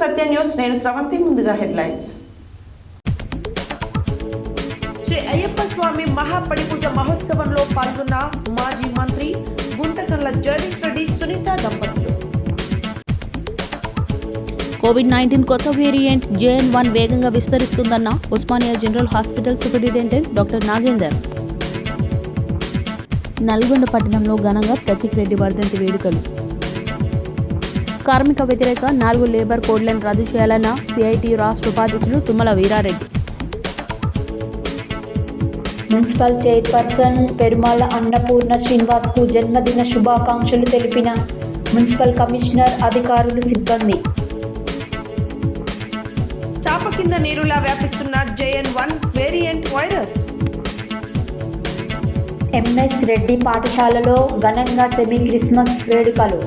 సత్య news. నేను శ్రవంతి. ముందుగా headlines. Shri Ayyappa స్వామి మహాపడిపూజ మహోత్సవంలో పాల్గొన్న మాజీ మంత్రి గుంటకర్ల జగదీష్ రెడ్డి సునీత దంపతులు. కోవిడ్-19 కొత్త వేరియంట్ JN.1 వేగంగా విస్తరిస్తుందన్న Osmania general hospital superintendent doctor Nagender. Nalgonda పట్టణంలో ఘనంగా ప్రతీక్ రెడ్డి వర్ధంతి వేడుకలు. కార్మిక వ్యతిరేక 4 లేబర్ కోడ్లను రద్దు చేయాలన్న CITU రాష్ట్ర ఉపాధ్యక్షుడు తుమ్మల వీరారెడ్డి. మున్సిపల్ చైర్పర్సన్ పెరుమాళ అన్నపూర్ణ శ్రీనివాస్కు జన్మదిన శుభాకాంక్షలు తెలిపిన మున్సిపల్ కమిషనర్, అధికారులు, సిబ్బంది. చాప కింద నీరులా వ్యాపిస్తున్న JN.1 variant virus. MS Reddy పాఠశాలలో ఘనంగా సెమీ క్రిస్మస్ వేడుకలు.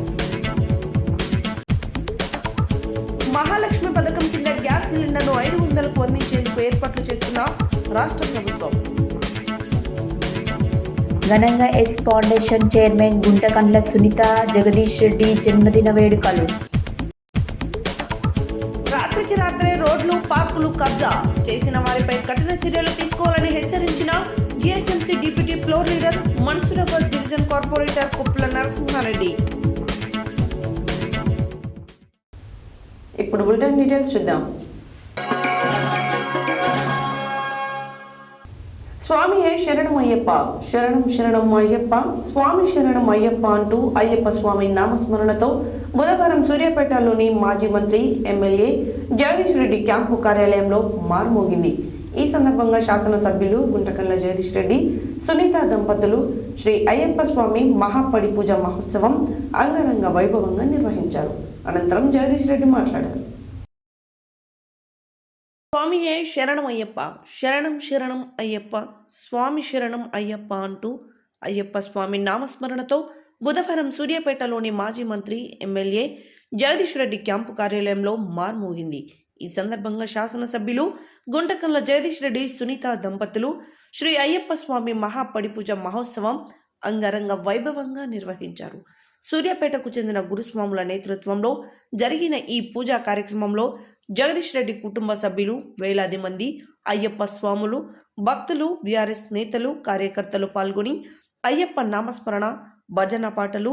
మహాలక్ష్మి పథకం కింద గ్యాస్ సిలిండర్ను 500కు అందించేందుకు ఏర్పాట్లు చేస్తున్న రాష్ట్ర ప్రభుత్వం. ఘనంగా S foundation chairman Guntakandla Sunitha Jagadish Reddy జన్మదిన వేడుకలు. రాత్రికి రాత్రే రోడ్లు, పార్కులు కబ్జా చేసిన వారిపై కఠిన చర్యలు తీసుకోవాలని హెచ్చరించిన GHMC deputy floor leader, Mansoorabad division corporator Kuppala Narasimhareddy. ఇప్పుడు బులెటిన్ డీటెయిల్స్ చూద్దాం. స్వామియే శరణం అయ్యప్ప, శరణం శరణం అయ్యప్ప, స్వామి శరణం అయ్యప్ప అంటూ అయ్యప్ప స్వామి నామస్మరణతో బుధవారం సూర్యాపేటలోని మాజీ మంత్రి ఎమ్మెల్యే జగదీష్ రెడ్డి క్యాంపు కార్యాలయంలో మార్మోగింది. ఈ సందర్భంగా శాసనసభ్యులు గుంటకర్ల జగదీష్ రెడ్డి, సునీత దంపతులు శ్రీ అయ్యప్ప స్వామి మహాపడి పూజ మహోత్సవం అంగరంగ వైభవంగా నిర్వహించారు. అనంతరం జగదీష్ రెడ్డి మాట్లాడారు. స్వామియే శరణం అయ్యప్ప, శరణం శరణం అయ్యప్ప, స్వామి శరణం అయ్యప్ప అంటూ అయ్యప్ప స్వామి నామస్మరణతో బుధవారం సూర్యాపేటలోని మాజీ మంత్రి ఎమ్మెల్యే జగదీష్ రెడ్డి క్యాంపు కార్యాలయంలో మార్మోగింది. ఈ సందర్భంగా శాసనసభ్యులు గుంటకర్ల జగదీష్ రెడ్డి, సునీత దంపతులు శ్రీ అయ్యప్ప స్వామి మహాపడిపూజ మహోత్సవం అంగరంగ వైభవంగా నిర్వహించారు. సూర్యాపేటకు చెందిన గురుస్వాముల నేతృత్వంలో జరిగిన ఈ పూజా కార్యక్రమంలో జగదీష్ రెడ్డి కుటుంబ సభ్యులు, వేలాది మంది అయ్యప్ప స్వాములు, భక్తులు, BRS నేతలు, కార్యకర్తలు పాల్గొని అయ్యప్ప నామస్మరణ, భజన పాటలు,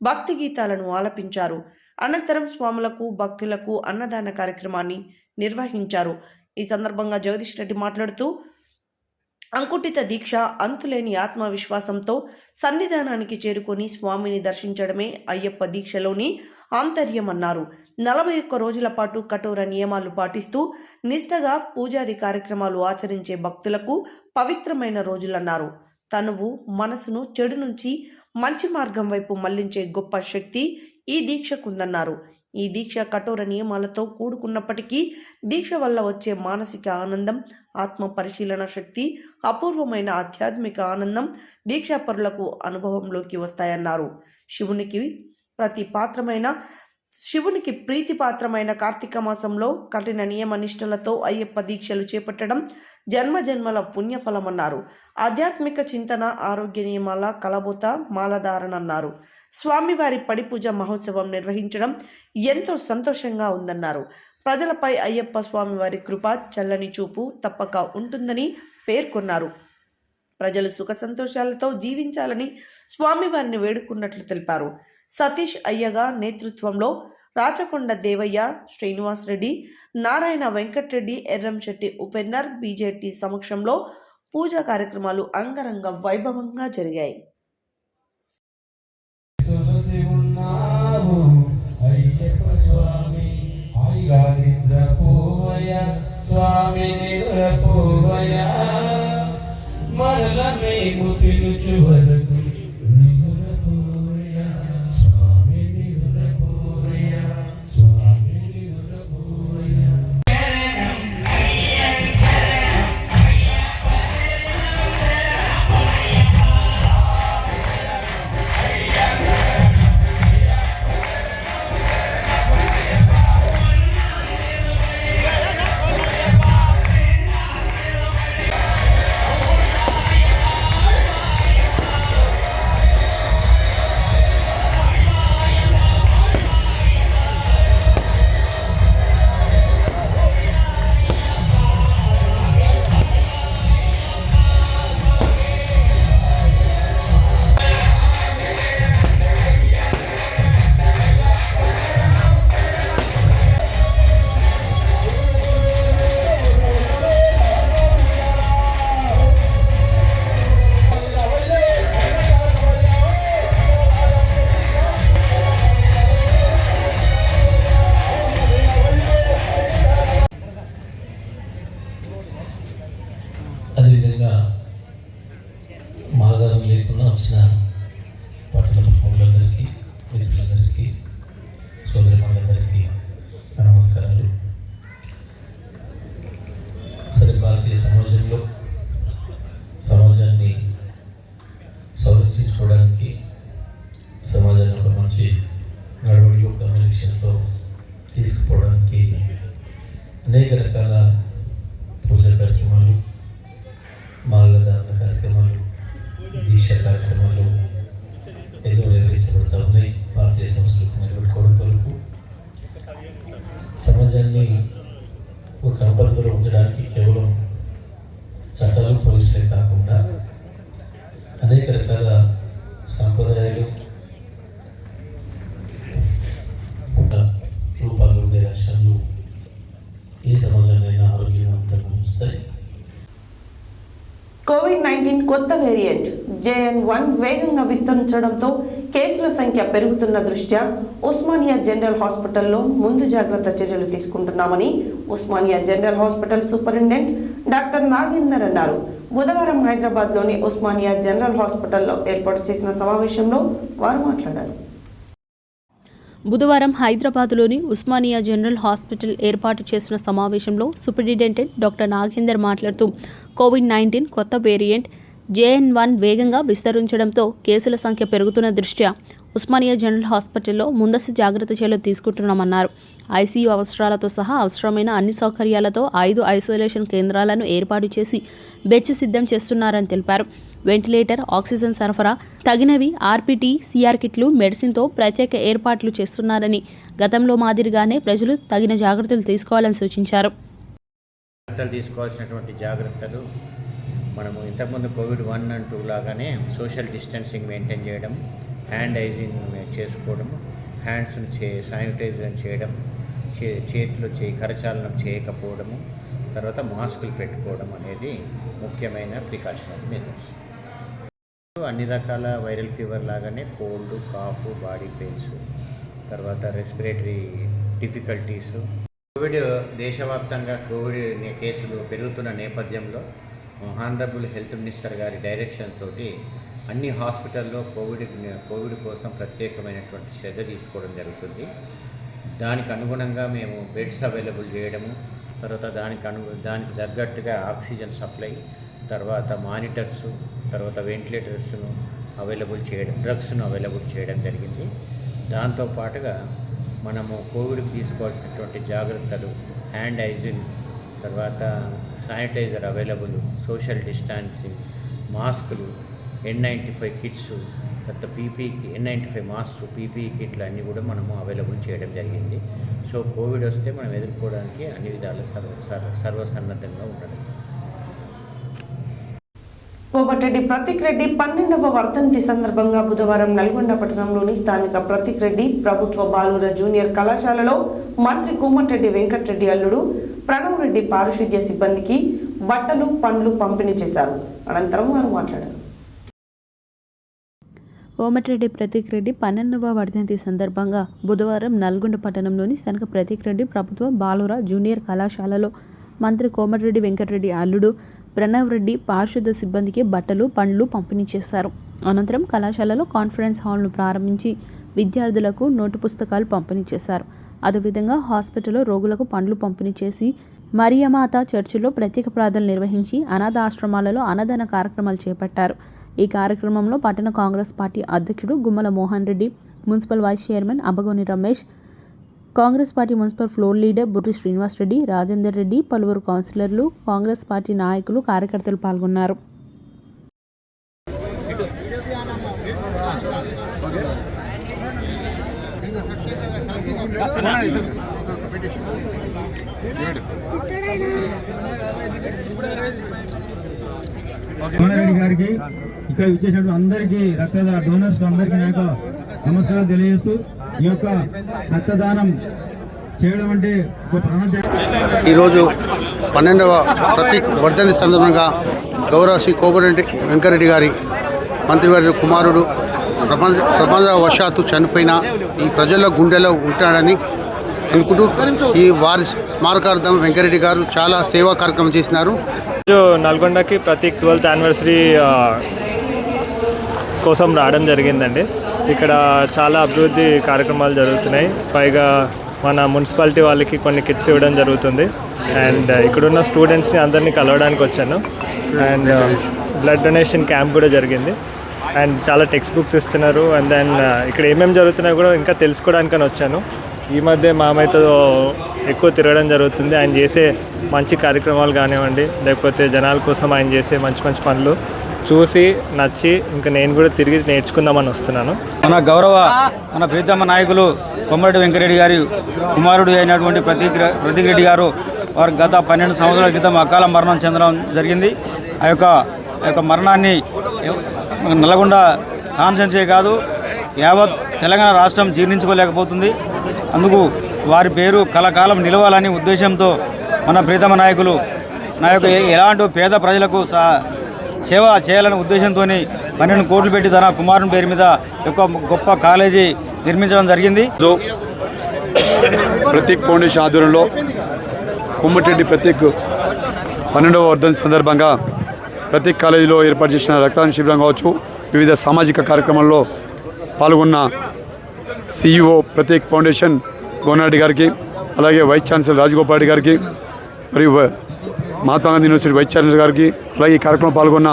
భక్తి గీతాలను ఆలపించారు. అనంతరం స్వాములకు, భక్తులకు అన్నదాన కార్యక్రమాన్ని నిర్వహించారు. ఈ సందర్భంగా జగదీష్ రెడ్డి మాట్లాడుతూ, అంకుటిత దీక్ష, అంతులేని ఆత్మవిశ్వాసంతో సన్నిధానానికి చేరుకొని స్వామిని దర్శించడమే అయ్యప్ప దీక్షలోని ఆంతర్యమన్నారు. 41 రోజుల పాటు కఠోర నియమాలు పాటిస్తూ నిష్ఠగా పూజాది కార్యక్రమాలు ఆచరించే భక్తులకు పవిత్రమైన రోజులన్నారు. తనువు, మనసును చెడు నుంచి మంచి మార్గం వైపు మళ్లించే గొప్ప శక్తి ఈ దీక్షకుందన్నారు. ఈ దీక్ష కఠోర నియమాలతో కూడుకున్నప్పటికీ దీక్ష వల్ల వచ్చే మానసిక ఆనందం, ఆత్మ పరిశీలన శక్తి, అపూర్వమైన ఆధ్యాత్మిక ఆనందం దీక్షాపరులకు అనుభవంలోకి వస్తాయన్నారు. శివునికి ప్రీతిపాత్రమైన కార్తీక మాసంలో కఠిన నియమ నిష్ఠలతో అయ్యప్ప దీక్షలు చేపట్టడం జన్మజన్మల పుణ్యఫలమన్నారు. ఆధ్యాత్మిక చింతన, ఆరోగ్య నియమాల కలబోత, మాలధారణన్నారు. స్వామివారి పడిపూజ మహోత్సవం నిర్వహించడం ఎంతో సంతోషంగా ఉందన్నారు. ప్రజలపై అయ్యప్ప స్వామివారి కృప, చల్లని చూపు తప్పక ఉంటుందని పేర్కొన్నారు. ప్రజలు సుఖ సంతోషాలతో జీవించాలని స్వామివారిని వేడుకున్నట్లు తెలిపారు. సతీష్ అయ్యగా నేతృత్వంలో రాచకొండ దేవయ్య, శ్రీనివాస్ రెడ్డి, నారాయణ వెంకటరెడ్డి, ఎర్రంశెట్టి ఉపేందర్, BJT సమక్షంలో పూజా కార్యక్రమాలు అంగరంగ వైభవంగా జరిగాయి. అనేక రకాల పూజా కార్యక్రమాలు, మాలధారణ కార్యక్రమాలు, దీక్ష కార్యక్రమాలు ఎన్నో నిర్వహించబడుతూ ఉన్నాయి. భారతీయ సంస్కృతి నిలబెట్టుకోవడం కొరకు సమాజాన్ని ఒక క్రమపద్ధతిలో ఉంచడానికి కేవలం చట్టాలు, పోలీసులే కాకుండా అనేక రకాల సాంప్రదాయాలు, రూపాలు ఉండే లక్ష్యాలు ఏ సమాజాన్ని ఆరోగ్యవంతంగా ఉంచుతాయి. కోవిడ్-19 కొత్త వేరియంట్ JN.1 వేగంగా విస్తరించడంతో కేసుల సంఖ్య పెరుగుతున్న దృష్ట్యా ఉస్మానియా జనరల్ హాస్పిటల్లో ముందు జాగ్రత్త చర్యలు తీసుకుంటున్నామని Osmania general hospital superintendent doctor Nagender అన్నారు. బుధవారం హైదరాబాద్లోని ఉస్మానియా జనరల్ హాస్పిటల్లో ఏర్పాటు చేసిన సమావేశంలో వారు మాట్లాడారు. బుధవారం హైదరాబాద్లోని ఉస్మానియా జనరల్ హాస్పిటల్ ఏర్పాటు చేసిన సమావేశంలో సూపరింటెండెంట్ డాక్టర్ నాగేందర్ మాట్లాడుతూ కోవిడ్-19 కొత్త వేరియంట్ JN.1 వేగంగా విస్తరించడంతో కేసుల సంఖ్య పెరుగుతున్న దృష్ట్యా ఉస్మానియా జనరల్ హాస్పిటల్లో ముందస్తు జాగ్రత్త చర్యలు తీసుకుంటున్నామన్నారు. ICU అవసరాలతో సహా అవసరమైన అన్ని సౌకర్యాలతో 5 ఐసోలేషన్ కేంద్రాలను ఏర్పాటు చేసి బెడ్స్ సిద్ధం చేస్తున్నారని తెలిపారు. వెంటిలేటర్, ఆక్సిజన్ సరఫరా, తగినవి RPT, CR కిట్లు, మెడిసిన్తో ప్రత్యేక ఏర్పాట్లు చేస్తున్నారని, గతంలో మాదిరిగానే ప్రజలు తగిన జాగ్రత్తలు తీసుకోవాలని సూచించారు. తీసుకోవాల్సినటువంటి జాగ్రత్తలు మనము ఇంతకుముందు కోవిడ్-1 and 2 లాగానే సోషల్ డిస్టెన్సింగ్ మెయింటైన్ చేయడం, హ్యాండ్ హైజీన్ చేసుకోవడం, హ్యాండ్స్ని శానిటైజర్ చేయడం, చేతిలో కరచాలనం చేయకపోవడము, తర్వాత మాస్కులు పెట్టుకోవడం అనేది ముఖ్యమైన ప్రికాషనరీ మెజర్స్. అన్ని రకాల వైరల్ ఫీవర్ లాగానే కోల్డ్, కాఫ్, బాడీ పెయిన్స్, తర్వాత రెస్పిరేటరీ డిఫికల్టీస్, కోవిడ్ దేశవ్యాప్తంగా కోవిడ్ కేసులు పెరుగుతున్న నేపథ్యంలో హానరబుల్ హెల్త్ మినిస్టర్ గారి డైరెక్షన్ తోటి అన్ని హాస్పిటల్లో కోవిడ్ కోసం ప్రత్యేకమైనటువంటి శ్రద్ధ తీసుకోవడం జరుగుతుంది. దానికి అనుగుణంగా మేము బెడ్స్ అవైలబుల్ చేయడము, తర్వాత దానికి తగ్గట్టుగా ఆక్సిజన్ సప్లై, తర్వాత మానిటర్స్, తర్వాత వెంటిలేటర్స్ను అవైలబుల్ చేయడం, డ్రగ్స్ను అవైలబుల్ చేయడం జరిగింది. దాంతోపాటుగా మనము కోవిడ్కి తీసుకోవాల్సినటువంటి జాగ్రత్తలు, హ్యాండ్ హైజీన్, తర్వాత శానిటైజర్ అవైలబుల్, సోషల్ డిస్టాన్సింగ్, మాస్కులు, N95 కిట్స్, తర్వాత N95 మాస్క్, PPE కిట్లు అన్నీ కూడా మనము అవైలబుల్ చేయడం జరిగింది. సో కోవిడ్ వస్తే మనం ఎదుర్కోవడానికి అన్ని విధాలు సర్వసన్నద్ధంగా ఉండడం. కోమటిరెడ్డి ప్రతీక్ రెడ్డి 12వ వర్ధంతి సందర్భంగా బుధవారం నల్గొండ పట్టణంలోని స్థానిక ప్రతీక్ రెడ్డి ప్రభుత్వ బాలుర జూనియర్ కళాశాలలో మంత్రి కోమటిరెడ్డి వెంకటరెడ్డి అల్లుడు ప్రణవ్ రెడ్డి పారిశుద్ధ్య సిబ్బందికి బట్టలు, పండ్లు పంపిణీ చేశారు. అనంతరం వారు మాట్లాడారు. కోమటిరెడ్డి ప్రతీక్ రెడ్డి 12వ వర్ధంతి సందర్భంగా బుధవారం నల్గొండ పట్టణంలోని స్థానిక ప్రతీక్ రెడ్డి ప్రభుత్వ బాలుర జూనియర్ కళాశాలలో మంత్రి కోమటిరెడ్డి వెంకటరెడ్డి అల్లుడు ప్రణవ్ రెడ్డి పారిశుద్ధ్య సిబ్బందికి బట్టలు, పండ్లు పంపిణీ చేశారు. అనంతరం కళాశాలలో కాన్ఫరెన్స్ హాల్ను ప్రారంభించి విద్యార్థులకు నోటు పుస్తకాలు పంపిణీ చేశారు. అదేవిధంగా హాస్పిటల్లో రోగులకు పండ్లు పంపిణీ చేసి మరియమాత చర్చిలో ప్రత్యేక ప్రార్థనలు నిర్వహించి అనాథ ఆశ్రమాలలో అన్నదాన కార్యక్రమాలు చేపట్టారు. ఈ కార్యక్రమంలో పట్టణ కాంగ్రెస్ పార్టీ అధ్యక్షుడు Gummala Mohan Reddy, municipal vice chairman Abbagoni Ramesh, Congress party municipal floor leader Burri Srinivas Reddy, Rajender Reddy, పలువురు కౌన్సిలర్లు, కాంగ్రెస్ పార్టీ నాయకులు, కార్యకర్తలు పాల్గొన్నారు. రెడ్డి గారికి, ఇక్కడ ఇచ్చేసినట్టు అందరికీ రక్త డోనర్స్ అందరికీ నా యొక్క నమస్కారాలు తెలియజేస్తూ ఈ యొక్క రక్తదానం చేయడం అంటే ఈరోజు 12వ ప్రతీక్ వర్ధంతి సందర్భంగా గౌరవ శ్రీ కోమటిరెడ్డి వెంకరెడ్డి గారి మంత్రివర్గ కుమారుడు ప్రమాదవశాత్తు చనిపోయిన ఈ ప్రజల గుండెలో ఉంటాడని అనుకుంటూ ఈ వారి స్మారకార్థం వెంకరెడ్డి గారు చాలా సేవా కార్యక్రమం చేసినారు. నల్గొండకి ప్రతీక్ 12th యానివర్సరీ కోసం రావడం జరిగిందండి. ఇక్కడ చాలా అభివృద్ధి కార్యక్రమాలు జరుగుతున్నాయి. పైగా మన మున్సిపాలిటీ వాళ్ళకి కొన్ని కిట్స్ ఇవ్వడం జరుగుతుంది. అండ్ ఇక్కడున్న స్టూడెంట్స్ని అందరినీ కలవడానికి వచ్చాను. అండ్ బ్లడ్ డొనేషన్ క్యాంప్ కూడా జరిగింది. అండ్ చాలా టెక్స్ట్ బుక్స్ ఇస్తున్నారు. అండ్ దెన్ ఇక్కడ ఏమేమి జరుగుతున్నాయో కూడా ఇంకా తెలుసుకోవడానికని వచ్చాను. ఈ మధ్య మామయ్యతో ఎక్కువ తిరగడం జరుగుతుంది. ఆయన చేసే మంచి కార్యక్రమాలు కానివ్వండి, లేకపోతే జనాల కోసం ఆయన చేసే మంచి మంచి పనులు చూసి నచ్చి ఇంకా నేను కూడా తిరిగి నేర్చుకుందామని వస్తున్నాను. మన ప్రీతమ నాయకులు కొమరెడ్డి వెంకరెడ్డి గారి కుమారుడు అయినటువంటి ప్రతీక్ రెడ్డి గారు వారు గత 12 సంవత్సరాల క్రితం అకాల మరణం చెందడం జరిగింది. ఆ యొక్క మరణాన్ని నల్గొండ కాన్స్టిట్యున్సీ కాదు యావత్ తెలంగాణ రాష్ట్రం జీర్ణించుకోలేకపోతుంది. అందుకు వారి పేరు కలకాలం నిలవాలని ఉద్దేశంతో మన ప్రీతమ నాయకులు ఎలాంటి పేద ప్రజలకు సేవ చేయాలనే ఉద్దేశంతో 12 కోట్లు పెట్టి తన కుమారుని పేరు మీద ఒక గొప్ప కాలేజీ నిర్మించడం జరిగింది. ప్రతీక్ ఫౌండేషన్ ఆధ్వర్యంలో కొమ్మటిరెడ్డి ప్రతీక్ 12వ వర్ధంతి సందర్భంగా ప్రతీక్ కాలేజీలో ఏర్పాటు చేసిన రక్తదాన శిబిరం కావచ్చు, వివిధ సామాజిక కార్యక్రమాల్లో పాల్గొన్న CEO ప్రతీక్ ఫౌండేషన్ గోనారెడ్డి గారికి, అలాగే వైస్ ఛాన్సలర్ రాజగోపాల్ రెడ్డి గారికి, మరియు Mahatma Gandhi university vice chancellor గారికి, అలాగే ఈ కార్యక్రమం పాల్గొన్న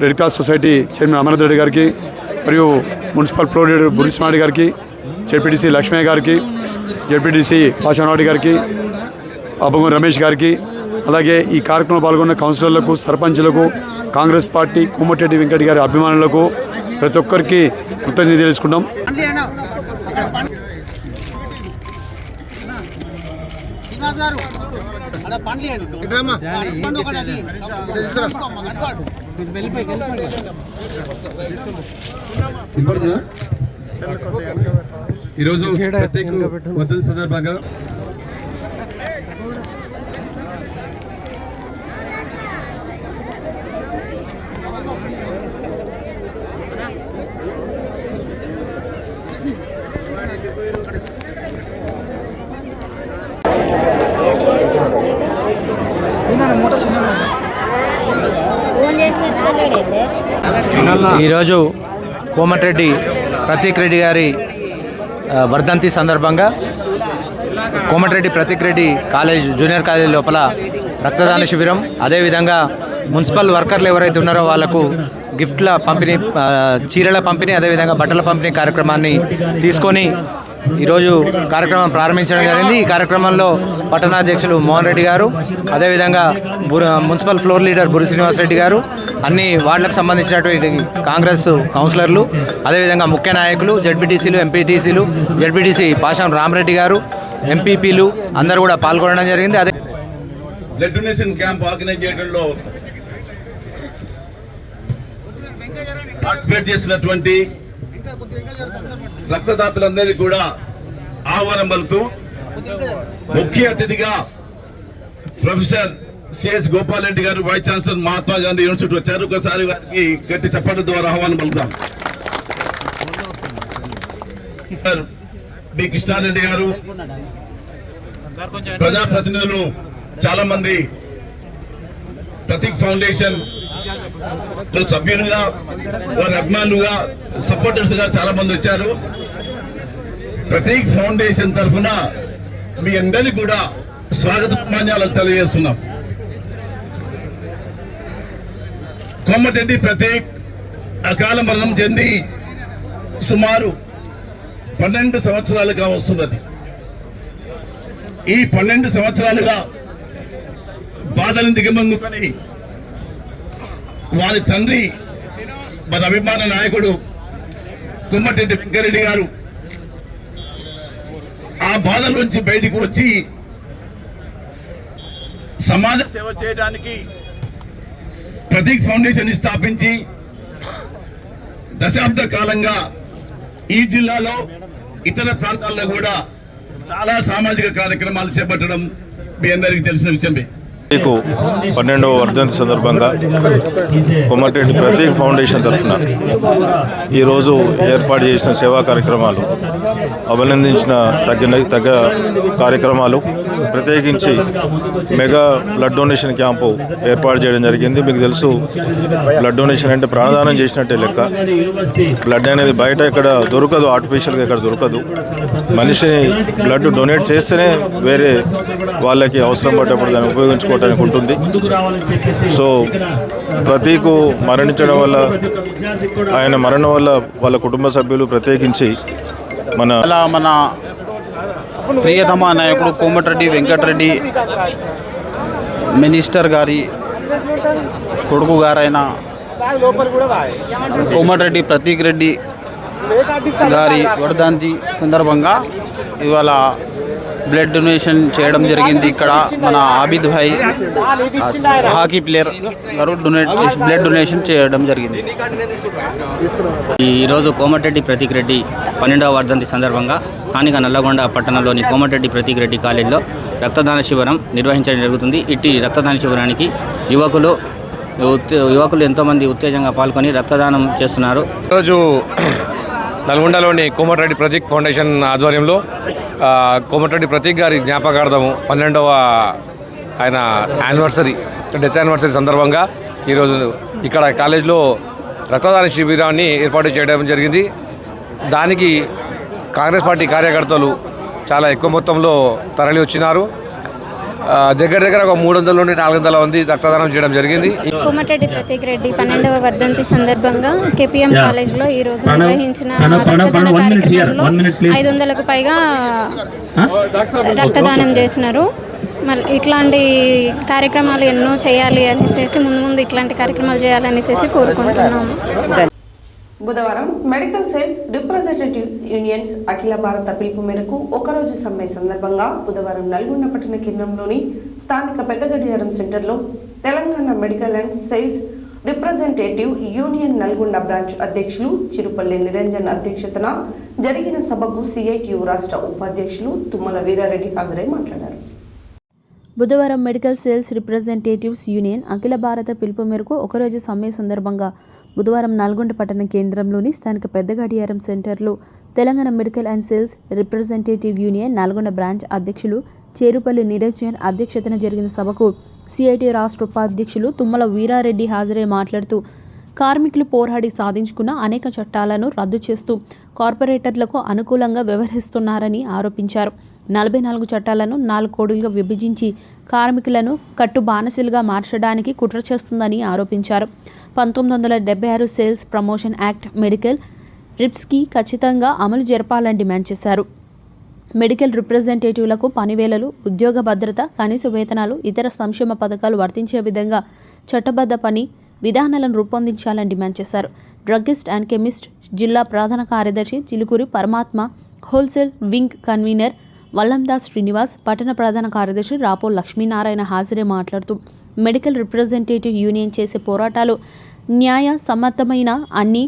Red Cross society chairman Amarnath Reddy గారికి, మరియు మున్సిపల్ ఫ్లోర్ లీడర్ బురిస్మారెడ్డి గారికి, జెడ్పీటీసీ లక్ష్మయ్య గారికి, జెడ్పీటీసీ పాషానవాడి గారికి, అబ్బగం రమేష్ గారికి, అలాగే ఈ కార్యక్రమంలో పాల్గొన్న కౌన్సిలర్లకు, సర్పంచ్లకు, కాంగ్రెస్ పార్టీ కొమ్మటిరెడ్డి వెంకట గారి అభిమానులకు ప్రతి ఒక్కరికి కృతజ్ఞతలు తెలుసుకుంటాం. ఈరోజు వర్ధంతి సందర్భంగా ఈరోజు కోమటిరెడ్డి ప్రతీక్ రెడ్డి గారి వర్ధంతి సందర్భంగా Komatireddy Prateek Reddy college junior college లోపల రక్తదాన శిబిరం, అదేవిధంగా మున్సిపల్ వర్కర్లు ఎవరైతే ఉన్నారో వాళ్లకు గిఫ్ట్ల పంపిణీ, చీరల పంపిణీ, అదేవిధంగా బట్టల పంపిణీ కార్యక్రమాన్ని తీసుకొని ఈరోజు కార్యక్రమం ప్రారంభించడం జరిగింది. ఈ కార్యక్రమంలో పట్టణాధ్యక్షులు మోహన్ రెడ్డి గారు, అదేవిధంగా municipal floor leader Buri Srinivasa Reddy గారు, అన్ని వార్డులకు సంబంధించినటువంటి కాంగ్రెస్ కౌన్సిలర్లు, అదేవిధంగా ముఖ్య నాయకులు, జెడ్పీటీసీలు, ఎంపీటీసీలు, జెడ్పీటీసీ పాషం రామరెడ్డి గారు, ఎంపీపీలు అందరూ కూడా పాల్గొనడం జరిగింది. అదే బ్లడ్ డొనేషన్ క్యాంప్ ఆర్గనైజ్ చేయడంలో పార్టిసిపేట్ చేసినటువంటి రక్తదాతలందరికీ కూడా ఆహ్వానం పలుకుతూ ముఖ్య అతిథిగా ప్రొఫెసర్ సిఎస్ గోపాల్ రెడ్డి గారు, vice chancellor Mahatma Gandhi university వచ్చారు. ఒకసారి వారికి గట్టి చప్పట్ల ద్వారా ఆహ్వానం పలుకుతాం. బి కృష్ణారెడ్డి గారు, ప్రజాప్రతినిధులు చాలా మంది ప్రతీక్ ఫౌండేషన్ సభ్యులుగా, వారి అభిమానులుగా, సపోర్టర్స్ గా చాలా మంది వచ్చారు. ప్రతీక్ ఫౌండేషన్ తరఫున మీ అందరికీ కూడా స్వాగత మాన్యాలను తెలియజేస్తున్నాం. కోమటిరెడ్డి ప్రతీక్ అకాల మరణం చెంది సుమారు 12 సంవత్సరాలుగా వస్తున్నది. ఈ 12 సంవత్సరాలుగా బాధలను దిగమందుకొని వారి తండ్రి, మన అభిమాన నాయకుడు కొమ్మటిరెడ్డి వెంకరెడ్డి గారు ఆ బాధల నుంచి బయటకు వచ్చి సమాజ సేవ చేయడానికి ప్రతీక్ ఫౌండేషన్ స్థాపించి దశాబ్ద కాలంగా ఈ జిల్లాలో ఇతర ప్రాంతాల్లో కూడా చాలా సామాజిక కార్యక్రమాలు చేపట్టడం మీ అందరికీ తెలిసిన విషయమే. 12వ వర్ధంతి సందర్భంగా కొమ్మటిరెడ్డి ప్రతీక్ ఫౌండేషన్ తరఫున ఈరోజు ఏర్పాటు చేసిన సేవా కార్యక్రమాలు, అభినందించిన తగ్గ కార్యక్రమాలు, ప్రత్యేకించి మెగా బ్లడ్ డొనేషన్ క్యాంపు ఏర్పాటు చేయడం జరిగింది. మీకు తెలుసు, బ్లడ్ డొనేషన్ అంటే ప్రాణదానం చేసినట్టే లెక్క. బ్లడ్ అనేది బయట ఎక్కడ దొరకదు, ఆర్టిఫిషియల్గా ఎక్కడ దొరకదు. మనిషిని బ్లడ్ డొనేట్ చేస్తేనే వేరే వాళ్ళకి అవసరం పడ్డప్పుడు దాన్ని ఉపయోగించుకోవడానికి ఉంటుంది. సో ప్రతీకు మరణించడం వల్ల, ఆయన మరణం వల్ల వాళ్ళ కుటుంబ సభ్యులు, ప్రత్యేకించి మన ప్రియతమ నాయకుడు కోమటిరెడ్డి వెంకటరెడ్డి మినిస్టర్ గారి కొడుకు గారైన కోమటిరెడ్డి ప్రతీక్ రెడ్డి గారి వర్ధంతి సందర్భంగా ఇవాళ బ్లడ్ డొనేషన్ చేయడం జరిగింది. ఇక్కడ మన ఆబిద్ భాయ్ హాకీ ప్లేయర్ గారు బ్లడ్ డొనేషన్ చేయడం జరిగింది. ఈరోజు కోమటిరెడ్డి ప్రతీక్ రెడ్డి 12వ వర్ధంతి సందర్భంగా స్థానిక నల్లగొండ పట్టణంలోని కోమటిరెడ్డి ప్రతీక్ రెడ్డి కాలేజీలో రక్తదాన శిబిరం నిర్వహించడం జరుగుతుంది. ఇట్టి రక్తదాన శిబిరానికి యువకులు ఎంతోమంది ఉత్తేజంగా పాల్గొని రక్తదానం చేస్తున్నారు. ఈరోజు నల్గొండలోని కోమటిరెడ్డి ప్రతీక్ ఫౌండేషన్ ఆధ్వర్యంలో కోమటిరెడ్డి ప్రతీక్ గారి జ్ఞాపకార్థము 12వ ఆయన డెత్ యానివర్సరీ సందర్భంగా ఈరోజు ఇక్కడ కాలేజీలో రక్తదాన శిబిరాన్ని ఏర్పాటు చేయడం జరిగింది. దానికి కాంగ్రెస్ పార్టీ కార్యకర్తలు చాలా ఎక్కువ మొత్తంలో తరలి వచ్చినారు. దగ్గర ఒక 300 నుండి 400 మంది రక్తదానం చేయడం జరిగింది. కోమటిరెడ్డి ప్రతీక్ రెడ్డి 12వ వర్ధంతి సందర్భంగా కేపీఎం కాలేజ్లో ఈ రోజు నిర్వహించిన రక్తదాన కార్యక్రమంలో 500కు పైగా రక్తదానం చేసినారు. మళ్ళీ ఇట్లాంటి కార్యక్రమాలు ఎన్నో చేయాలి అనేసి ముందు ఇట్లాంటి కార్యక్రమాలు చేయాలనేసి కోరుకుంటున్నాము. బుధవారం మెడికల్ సేల్స్ రిప్రజెంటేటివ్స్ యూనియన్స్ అఖిల భారత పిలుపు మేరకు ఒకరోజు సమ్మె సందర్భంగా బుధవారం నల్గొండ పట్టణ కేంద్రంలోని స్థానిక పెద్దగడియారం సెంటర్లో Telangana medical and sales representative union Nalgonda branch అధ్యక్షులు చిరుపల్లి నిరంజన్ అధ్యక్షతన జరిగిన సభకు సిఐటియు రాష్ట్ర ఉపాధ్యక్షులు తుమ్మల వీరారెడ్డి హాజరై మాట్లాడారు. బుధవారం మెడికల్ సేల్స్ రిప్రజెంటేటివ్స్ యూనియన్ అఖిల భారత పిలుపు మేరకు ఒకరోజు సమ్మె సందర్భంగా బుధవారం నల్గొండ పట్టణ కేంద్రంలోని స్థానిక పెద్దగడియారం సెంటర్లో Telangana medical and sales representative union Nalgonda branch అధ్యక్షులు చేరుపల్లి నిరంజన్ అధ్యక్షతన జరిగిన సభకు సిఐటి రాష్ట్ర ఉపాధ్యక్షులు తుమ్మల వీరారెడ్డి హాజరై మాట్లాడుతూ కార్మికులు పోరాడి సాధించుకున్న అనేక చట్టాలను రద్దు చేస్తూ కార్పొరేటర్లకు అనుకూలంగా వ్యవహరిస్తున్నారని ఆరోపించారు. 44 చట్టాలను 4 కోడులుగా విభజించి కార్మికులను కట్టు బానిసలుగా మార్చడానికి కుట్ర చేస్తుందని ఆరోపించారు. 1976 సేల్స్ ప్రమోషన్ యాక్ట్ మెడికల్ రిప్స్కి ఖచ్చితంగా అమలు జరపాలని డిమాండ్ చేశారు. మెడికల్ రిప్రజెంటేటివ్లకు పనివేళలు, ఉద్యోగ భద్రత, కనీస వేతనాలు, ఇతర సంక్షేమ పథకాలు వర్తించే విధంగా చట్టబద్ధ పని విధానాలను రూపొందించాలని డిమాండ్ చేశారు. డ్రగ్గిస్ట్ అండ్ కెమిస్ట్ జిల్లా ప్రధాన కార్యదర్శి చిలుకూరి పరమాత్మ, wholesale wing convener Vallandas Srinivas, పట్టణ ప్రధాన కార్యదర్శి రాపో లక్ష్మీనారాయణ హాజరై మాట్లాడుతూ మెడికల్ రిప్రజెంటేటివ్ యూనియన్ చేసే పోరాటాలు న్యాయ సమ్మతమైన అన్ని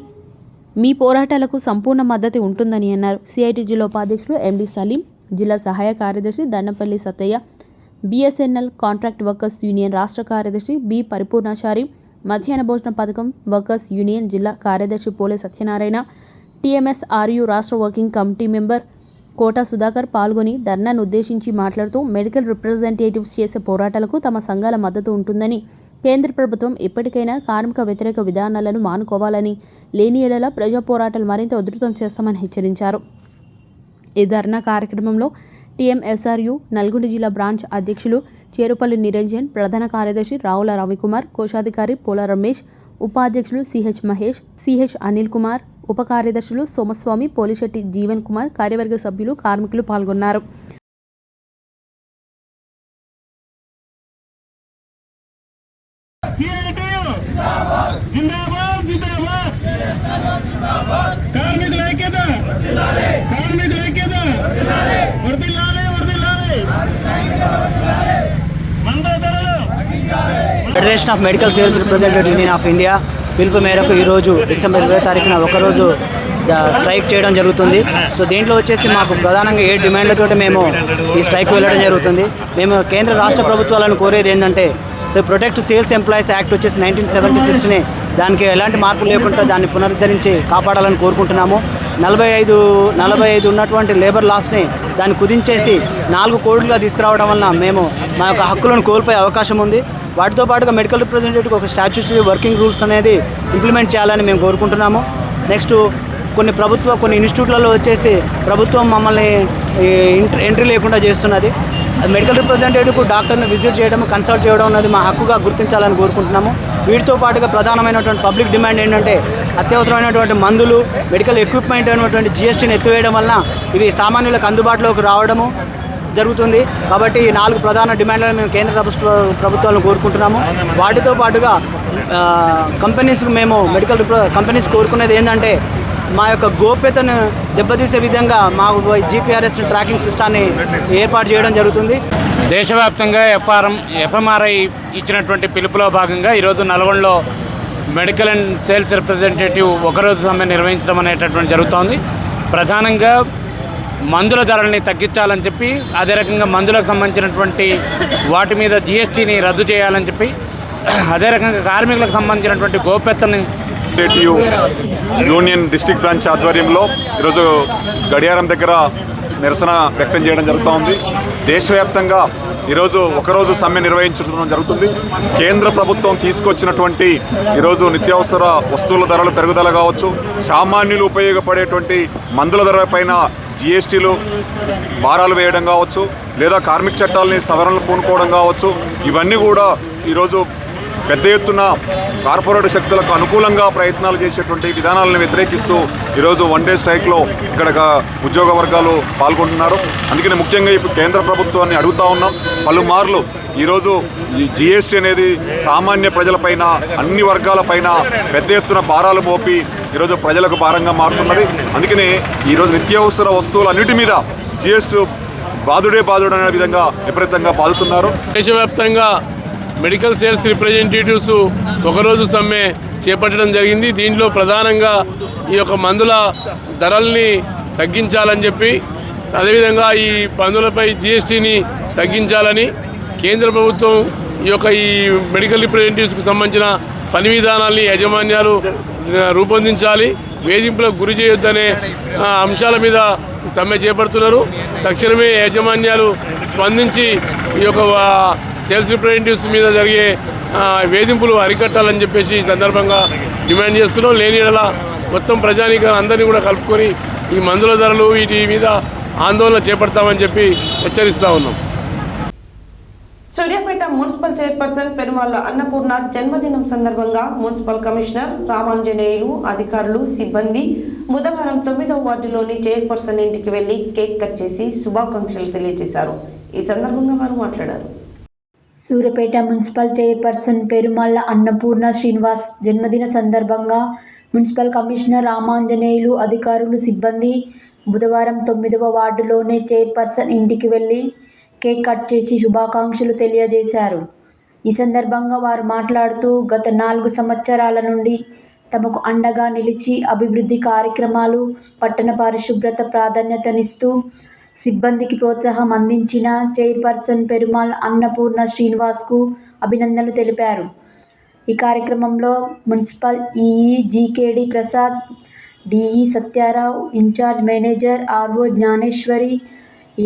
మీ పోరాటాలకు సంపూర్ణ మద్దతు ఉంటుందని అన్నారు. సిఐటి జిల్లా ఉపాధ్యక్షులు ఎండి సలీం, జిల్లా సహాయ కార్యదర్శి Dandapalli Sattaiah, BSNL contract workers union రాష్ట్ర కార్యదర్శి బి పరిపూర్ణాచారి, మధ్యాహ్న భోజన పథకం వర్కర్స్ యూనియన్ జిల్లా కార్యదర్శి పోలే సత్యనారాయణ, టీఎంఎస్ఆర్యు రాష్ట్ర working committee member Kota Sudhakar పాల్గొని ధర్నాను ఉద్దేశించి మాట్లాడుతూ మెడికల్ రిప్రజెంటేటివ్స్ చేసే పోరాటాలకు తమ సంఘాల మద్దతు ఉంటుందని, కేంద్ర ప్రభుత్వం ఇప్పటికైనా కార్మిక వ్యతిరేక విధానాలను మానుకోవాలని, లేని ఎడల ప్రజా పోరాటాలు మరింత ఉధృతం చేస్తామని హెచ్చరించారు. ఈ ధర్నా కార్యక్రమంలో టీఎంఎస్ఆర్యు నల్గొండ జిల్లా బ్రాంచ్ అధ్యక్షులు చేరుపల్లి నిరంజన్, ప్రధాన కార్యదర్శి రావుల రవికుమార్, కోశాధికారి పోల రమేష్, ఉపాధ్యక్షులు సిహెచ్ మహేష్, సిహెచ్ అనిల్ కుమార్, ఉప కార్యదర్శులు సోమస్వామి, పోలిశెట్టి జీవన్ కుమార్, కార్యవర్గ సభ్యులు, కార్మికులు పాల్గొన్నారు. Federation of medical sales representative union of India పిలుపు మేరకు ఈరోజు డిసెంబర్ 20వ తారీఖున ఒకరోజు స్ట్రైక్ చేయడం జరుగుతుంది. సో దీంట్లో వచ్చేసి మాకు ప్రధానంగా 7 డిమాండ్లతో మేము ఈ స్ట్రైక్ వెళ్ళడం జరుగుతుంది. మేము కేంద్ర రాష్ట్ర ప్రభుత్వాలను కోరేది ఏంటంటే, so protect sales employees act వచ్చేసి 1976ని దానికి ఎలాంటి మార్పు లేకుండా దాన్ని పునరుద్ధరించి కాపాడాలని కోరుకుంటున్నాము. 45 ఉన్నటువంటి లేబర్ లాస్ని దాన్ని కుదించేసి 4 కోడ్లుగా తీసుకురావడం వలన మేము మా యొక్క హక్కులను కోల్పోయే అవకాశం ఉంది. వాటితో పాటుగా మెడికల్ రిప్రజెంటేటివ్ ఒక స్టాట్యూటరీ వర్కింగ్ రూల్స్ అనేది ఇంప్లిమెంట్ చేయాలని మేము కోరుకుంటున్నాము. నెక్స్ట్ కొన్ని ఇన్స్టిట్యూట్లలో వచ్చేసి ప్రభుత్వం మమ్మల్ని ఎంట్రీ లేకుండా చేస్తున్నది. మెడికల్ రిప్రజెంటేటివ్కు డాక్టర్ని విజిట్ చేయడం, కన్సల్ట్ చేయడం అనేది మా హక్కుగా గుర్తించాలని కోరుకుంటున్నాము. వీటితో పాటుగా ప్రధానమైనటువంటి పబ్లిక్ డిమాండ్ ఏంటంటే అత్యవసరమైనటువంటి మందులు, మెడికల్ ఎక్విప్మెంట్ అయినటువంటి GSTని ఎత్తివేయడం వలన ఇవి సామాన్యులకు అందుబాటులోకి రావడము జరుగుతుంది. కాబట్టి ఈ 4 ప్రధాన డిమాండ్లను మేము కేంద్ర ప్రభుత్వాలను కోరుకుంటున్నాము. వాటితో పాటుగా కంపెనీస్కి మేము కంపెనీస్ కోరుకునేది ఏంటంటే మా యొక్క గోప్యతను దెబ్బతీసే విధంగా మా GPRS ట్రాకింగ్ సిస్టాన్ని ఏర్పాటు చేయడం జరుగుతుంది. దేశవ్యాప్తంగా ఎఫ్ఎంఆర్ఐ ఇచ్చినటువంటి పిలుపులో భాగంగా ఈరోజు నల్గొండలో మెడికల్ అండ్ సేల్స్ రిప్రజెంటేటివ్ ఒకరోజు సమ్మె నిర్వహించడం అనేటటువంటి జరుగుతోంది. ప్రధానంగా మందుల ధరల్ని తగ్గించాలని చెప్పి, అదే రకంగా మందులకు సంబంధించినటువంటి వాటి మీద GSTని రద్దు చేయాలని చెప్పి, అదే రకంగా కార్మికులకు సంబంధించినటువంటి గోప్యతని యూనియన్ డిస్ట్రిక్ట్ బ్రాంచ్ ఆధ్వర్యంలో ఈరోజు గడియారం దగ్గర నిరసన వ్యక్తం చేయడం జరుగుతూ ఉంది. దేశవ్యాప్తంగా ఈరోజు ఒకరోజు సమ్మె నిర్వహించడం జరుగుతుంది. కేంద్ర ప్రభుత్వం తీసుకొచ్చినటువంటి ఈరోజు నిత్యావసర వస్తువుల ధరలు పెరుగుదల కావచ్చు, సామాన్యులు ఉపయోగపడేటువంటి మందుల ధర పైన GSTలు భారాలు వేయడం కావచ్చు, లేదా కార్మిక చట్టాలని సవరణలు పూనుకోవడం కావచ్చు, ఇవన్నీ కూడా ఈరోజు పెద్ద ఎత్తున కార్పొరేట్ శక్తులకు అనుకూలంగా ప్రయత్నాలు చేసేటువంటి విధానాలను వ్యతిరేకిస్తూ ఈరోజు 1 డే స్ట్రైక్లో ఇక్కడ ఉద్యోగ వర్గాలు పాల్గొంటున్నారు. అందుకని ముఖ్యంగా ఇప్పుడు కేంద్ర ప్రభుత్వాన్ని అడుగుతూ ఉన్నాం. పలుమార్లు ఈరోజు ఈ GST అనేది సామాన్య ప్రజలపైన, అన్ని వర్గాలపైన పెద్ద ఎత్తున భారాలు మోపి ఈరోజు ప్రజలకు భారంగా మారుతున్నది. అందుకని ఈరోజు నిత్యావసర వస్తువులన్నిటి మీద GST బాధుడే అనే విధంగా విపరీతంగా బాదుతున్నారు. దేశవ్యాప్తంగా మెడికల్ సేల్స్ రిప్రజెంటేటివ్స్ ఒకరోజు సమ్మె చేపట్టడం జరిగింది. దీంట్లో ప్రధానంగా ఈ యొక్క మందుల ధరల్ని తగ్గించాలని చెప్పి, అదేవిధంగా ఈ మందులపై GSTని తగ్గించాలని కేంద్ర ప్రభుత్వం ఈ మెడికల్ రిప్రజెంటేటివ్స్కి సంబంధించిన పని విధానాల్ని యాజమాన్యాలు రూపొందించాలి, వేధింపులకు గురి చేయొద్దనే అంశాల మీద సమ్మె చేపడుతున్నారు. తక్షణమే యాజమాన్యాలు స్పందించి ఈ యొక్క సేల్స్ రిప్రజెంటేటివ్స్ మీద జరిగే వేధింపులు అరికట్టాలని చెప్పేసి ఈ సందర్భంగా డిమాండ్ చేస్తున్నాం. లేని యెడల మొత్తం ప్రజానీకాన్ని అందరినీ కూడా కలుపుకొని ఈ మందుల ధరలు వీటి మీద ఆందోళన చేపడతామని చెప్పి హెచ్చరిస్తూ ఉన్నాం. సూర్యాపేట మున్సిపల్ చైర్పర్సన్ పెరుమాళ్ల అన్నపూర్ణ జన్మదినం సందర్భంగా మున్సిపల్ కమిషనర్ రామాంజనేయులు, అధికారులు, సిబ్బంది బుధవారం 9వ వార్డులోని చైర్పర్సన్ ఇంటికి వెళ్లి కేక్ కట్ చేసి శుభాకాంక్షలు తెలియజేశారు. ఈ సందర్భంగా వారు మాట్లాడారు. సూర్యాపేట మున్సిపల్ చైర్పర్సన్ పెరుమాళ్ల అన్నపూర్ణ శ్రీనివాస్ జన్మదిన సందర్భంగా మున్సిపల్ కమిషనర్ రామాంజనేయులు, అధికారులు, సిబ్బంది బుధవారం 9వ వార్డులోని చైర్పర్సన్ ఇంటికి వెళ్లి కేక్ కట్ చేసి శుభాకాంక్షలు తెలియజేశారు. ఈ సందర్భంగా వారు మాట్లాడుతూ గత 4 సంవత్సరాల నుండి తమకు అండగా నిలిచి అభివృద్ధి కార్యక్రమాలు, పట్టణ పరిశుభ్రత ప్రాధాన్యతనిస్తూ సిబ్బందికి ప్రోత్సాహం అందించిన చైర్పర్సన్ పెరుమాళ్ అన్నపూర్ణ శ్రీనివాస్కు అభినందనలు తెలిపారు. ఈ కార్యక్రమంలో municipal EE GKD Prasad, DE Satyarao, in charge manager RO Jnaneshwari,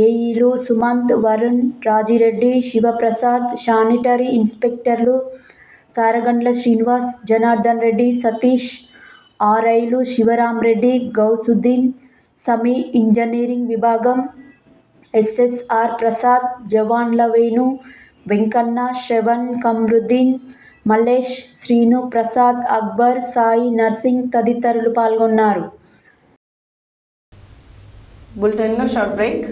ఏఈలు సుమంత్, వరుణ్, రాజిరెడ్డి, శివప్రసాద్, శానిటరీ ఇన్స్పెక్టర్లు సారగండ్ల శ్రీనివాస్, జనార్దన్ రెడ్డి, సతీష్, RIలు శివరాం రెడ్డి, గౌసుద్దీన్, సమీ, ఇంజనీరింగ్ విభాగం SSR ప్రసాద్, జవాన్ల వేణు, వెంకన్న, శ్రవణ్, కమరుద్దీన్, మల్లేష్, శ్రీను, ప్రసాద్, అక్బర్, సాయి, నర్సింగ్ తదితరులు పాల్గొన్నారు. బులెటిన్లో షార్ట్ బ్రేక్.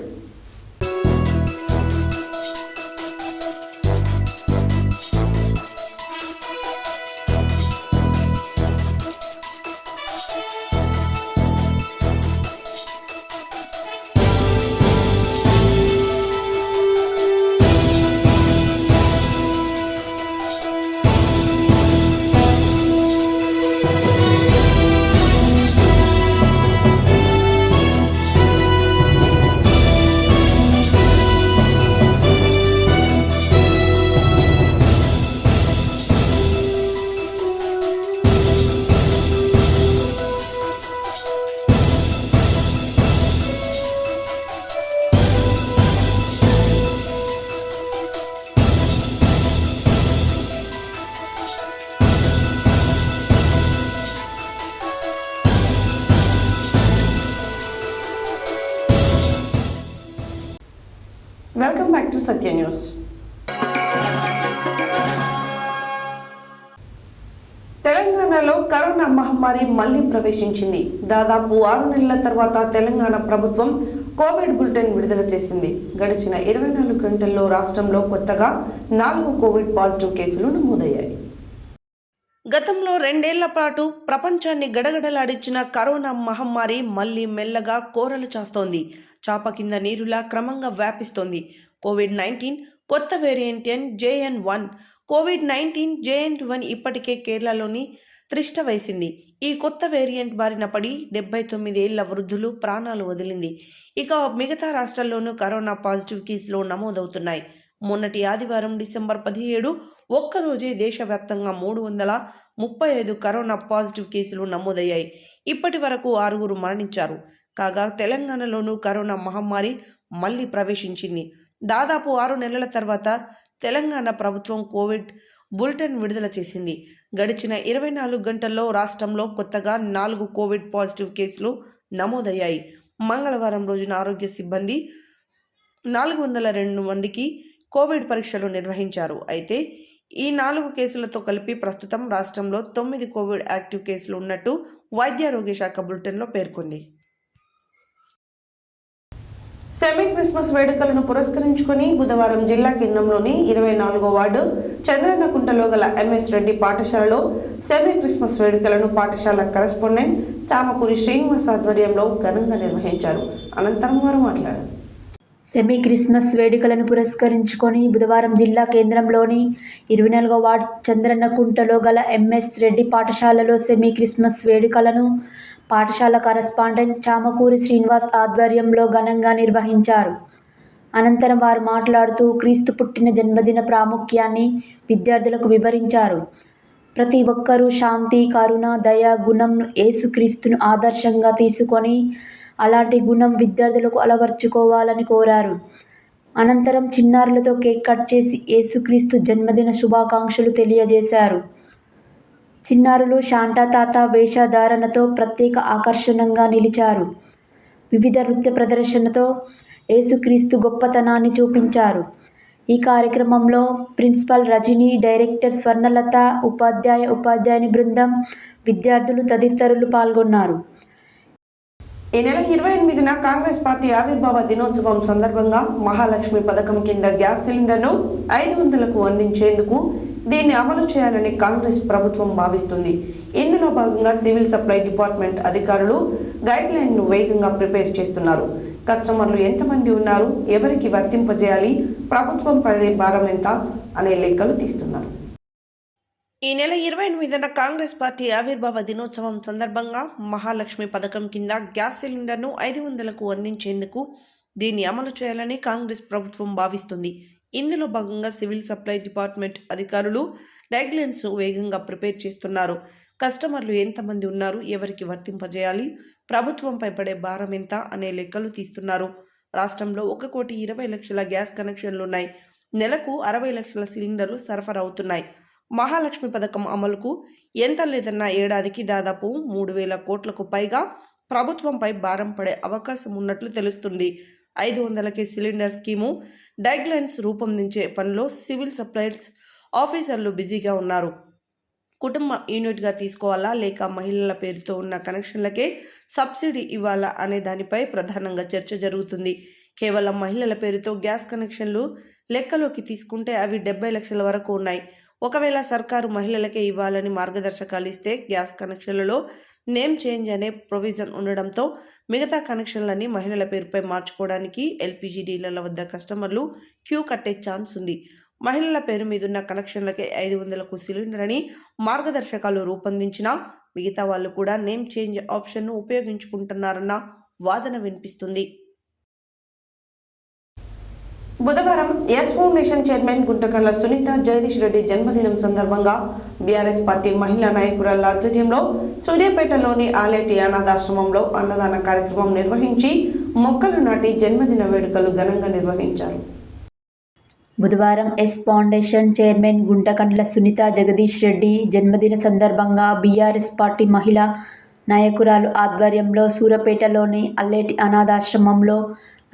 సత్య న్యూస్. తెలంగాణలో కరోనా మహమ్మారి మళ్లీ ప్రవేశించింది. దాదాపు 6 నెలల తర్వాత తెలంగాణ ప్రభుత్వం కోవిడ్ బులెటిన్ విడుదల చేసింది. గడిచిన 24 గంటల్లో రాష్ట్రంలో కొత్తగా 4 కోవిడ్ పాజిటివ్ కేసులు నమోదయ్యాయి. గతంలో 2 ఏళ్ల పాటు ప్రపంచాన్ని గడగడలాడించిన కరోనా మహమ్మారి మళ్లీ మెల్లగా కోరలు చాస్తోంది. చాప కింద నీరులా క్రమంగా వ్యాపిస్తోంది. కోవిడ్-19 కొత్త వేరియంట్ JN1 కోవిడ్-19 JN1 ఇప్పటికే కేరళలోని త్రిష్ట వేసింది. ఈ కొత్త వేరియంట్ బారిన పడి 79 ఏళ్ల వృద్ధులు ప్రాణాలు వదిలింది. ఇక మిగతా రాష్ట్రాల్లోనూ కరోనా పాజిటివ్ కేసులు నమోదవుతున్నాయి. మొన్నటి ఆదివారం డిసెంబర్ 17 ఒక్కరోజే దేశవ్యాప్తంగా 335 కరోనా పాజిటివ్ కేసులు నమోదయ్యాయి. ఇప్పటి వరకు 6 మరణించారు. కాగా తెలంగాణలోనూ కరోనా మహమ్మారి మళ్లీ ప్రవేశించింది. దాదాపు 6 నెలల తర్వాత తెలంగాణ ప్రభుత్వం కోవిడ్ బులెటిన్ విడుదల చేసింది. గడిచిన 24 గంటల్లో రాష్ట్రంలో కొత్తగా 4 కోవిడ్ పాజిటివ్ కేసులు నమోదయ్యాయి. మంగళవారం రోజున ఆరోగ్య సిబ్బంది 402 మందికి కోవిడ్ పరీక్షలు నిర్వహించారు. అయితే ఈ 4 కేసులతో కలిపి ప్రస్తుతం రాష్ట్రంలో 9 కోవిడ్ యాక్టివ్ కేసులు ఉన్నట్టు వైద్యారోగ్య శాఖ బులెటిన్లో పేర్కొంది. సెమీ క్రిస్మస్ వేడుకలను పురస్కరించుకుని బుధవారం జిల్లా కేంద్రంలోని 24వ వార్డు చంద్రన్నకుంటలో గల MS రెడ్డి పాఠశాలలో సెమీ క్రిస్మస్ వేడుకలను పాఠశాల కరెస్పాండెంట్ చామకూరి శ్రీనివాస్ ఆధ్వర్యంలో ఘనంగా నిర్వహించారు. అనంతరం వారు మాట్లాడారు. సెమీ క్రిస్మస్ వేడుకలను పురస్కరించుకొని బుధవారం జిల్లా కేంద్రంలోని 24వ వార్డు చంద్రన్నకుంటలో గల MS రెడ్డి పాఠశాలలో సెమీ క్రిస్మస్ వేడుకలను పాఠశాల కరెస్పాండెంట్ చామకూరి శ్రీనివాస్ ఆధ్వర్యంలో ఘనంగా నిర్వహించారు. అనంతరం వారు మాట్లాడుతూ క్రీస్తు పుట్టిన జన్మదిన ప్రాముఖ్యాన్ని విద్యార్థులకు వివరించారు. ప్రతి ఒక్కరూ శాంతి, కరుణ, దయ గుణంను యేసుక్రీస్తును ఆదర్శంగా తీసుకొని అలాంటి గుణం విద్యార్థులకు అలవర్చుకోవాలని కోరారు. అనంతరం చిన్నారులతో కేక్ కట్ చేసి యేసుక్రీస్తు జన్మదిన శుభాకాంక్షలు తెలియజేశారు. చిన్నారులు శాంటా తాత వేషధారణతో ప్రత్యేక ఆకర్షణగా నిలిచారు. వివిధ నృత్య ప్రదర్శనతో యేసుక్రీస్తు గొప్పతనాన్ని చూపించారు. ఈ కార్యక్రమంలో ప్రిన్సిపల్ రజని, డైరెక్టర్ స్వర్ణలత, ఉపాధ్యాయుని బృందం, విద్యార్థులు తదితరులు పాల్గొన్నారు. ఈ నెల 28న కాంగ్రెస్ పార్టీ ఆవిర్భావ దినోత్సవం సందర్భంగా మహాలక్ష్మి పథకం కింద గ్యాస్ సిలిండర్ను 500కు అందించేందుకు దీన్ని అమలు చేయాలని కాంగ్రెస్ ప్రభుత్వం భావిస్తుంది. ఇందులో భాగంగా సివిల్ సప్లై డిపార్ట్మెంట్ అధికారులు గైడ్లైన్ను వేగంగా ప్రిపేర్ చేస్తున్నారు. కస్టమర్లు ఎంతమంది ఉన్నారు, ఎవరికి వర్తింపజేయాలి, ప్రభుత్వం పడే భారం ఎంత అనే లెక్కలు తీస్తున్నారు. ఈ నెల 28న కాంగ్రెస్ పార్టీ ఆవిర్భావ దినోత్సవం సందర్భంగా మహాలక్ష్మి పథకం కింద గ్యాస్ సిలిండర్ను 500కు అందించేందుకు దీన్ని అమలు చేయాలని కాంగ్రెస్ ప్రభుత్వం భావిస్తుంది. ఇందులో భాగంగా సివిల్ సప్లై డిపార్ట్మెంట్ అధికారులు గైడ్లైన్స్ వేగంగా ప్రిపేర్ చేస్తున్నారు. కస్టమర్లు ఎంతమంది ఉన్నారు, ఎవరికి వర్తింపజేయాలి, ప్రభుత్వంపై పడే భారం ఎంత అనే లెక్కలు తీస్తున్నారు. రాష్ట్రంలో 1,20,00,000 గ్యాస్ కనెక్షన్లున్నాయి. నెలకు 60 లక్షల సిలిండర్లు సరఫరా అవుతున్నాయి. మహాలక్ష్మి పథకం అమలుకు ఎంత లేదన్నా ఏడాదికి దాదాపు 3,000 కోట్లకు పైగా ప్రభుత్వంపై భారం పడే అవకాశం ఉన్నట్లు తెలుస్తుంది. 500కే సిలిండర్ స్కీము గైడ్లైన్స్ రూపొందించే పనిలో సివిల్ సప్లైస్ ఆఫీసర్లు బిజీగా ఉన్నారు. కుటుంబ యూనిట్గా తీసుకోవాలా లేక మహిళల పేరుతో ఉన్న కనెక్షన్లకే సబ్సిడీ ఇవ్వాలా అనే దానిపై ప్రధానంగా చర్చ జరుగుతుంది. కేవలం మహిళల పేరుతో గ్యాస్ కనెక్షన్లు లెక్కలోకి తీసుకుంటే అవి 70 లక్షల వరకు ఉన్నాయి. ఒకవేళ సర్కారు మహిళలకే ఇవ్వాలని మార్గదర్శకాలు ఇస్తే గ్యాస్ కనెక్షన్లలో నేమ్ చేంజ్ అనే ప్రొవిజన్ ఉండడంతో మిగతా కనెక్షన్లన్నీ మహిళల పేరుపై మార్చుకోవడానికి LPG డీలర్ల వద్ద కస్టమర్లు క్యూ కట్టే ఛాన్స్ ఉంది. మహిళల పేరు మీదున్న కనెక్షన్లకే 500కు సిలిండర్ అని మార్గదర్శకాలు రూపొందించినా మిగతా వాళ్ళు కూడా నేమ్ చేంజ్ ఆప్షన్ను ఉపయోగించుకుంటున్నారన్న వాదన వినిపిస్తుంది. బుధవారం S foundation chairman Guntakandla Sunitha Jagadish Reddy జన్మదినం సందర్భంగా బీఆర్ఎస్ పార్టీ మహిళా నాయకురాల ఆధ్వర్యంలో సూర్యాపేటలోని ఆలేటి అనాథాశ్రమంలో అన్నదాన కార్యక్రమం నిర్వహించి మొక్కలు నాటి జన్మదిన వేడుకలు ఘనంగా నిర్వహించారు. బుధవారం S foundation chairman Guntakandla Sunitha Jagadish Reddy జన్మదిన సందర్భంగా బీఆర్ఎస్ పార్టీ మహిళా నాయకురాలు ఆధ్వర్యంలో సూర్యాపేటలోని అల్లేటి అనాథాశ్రమంలో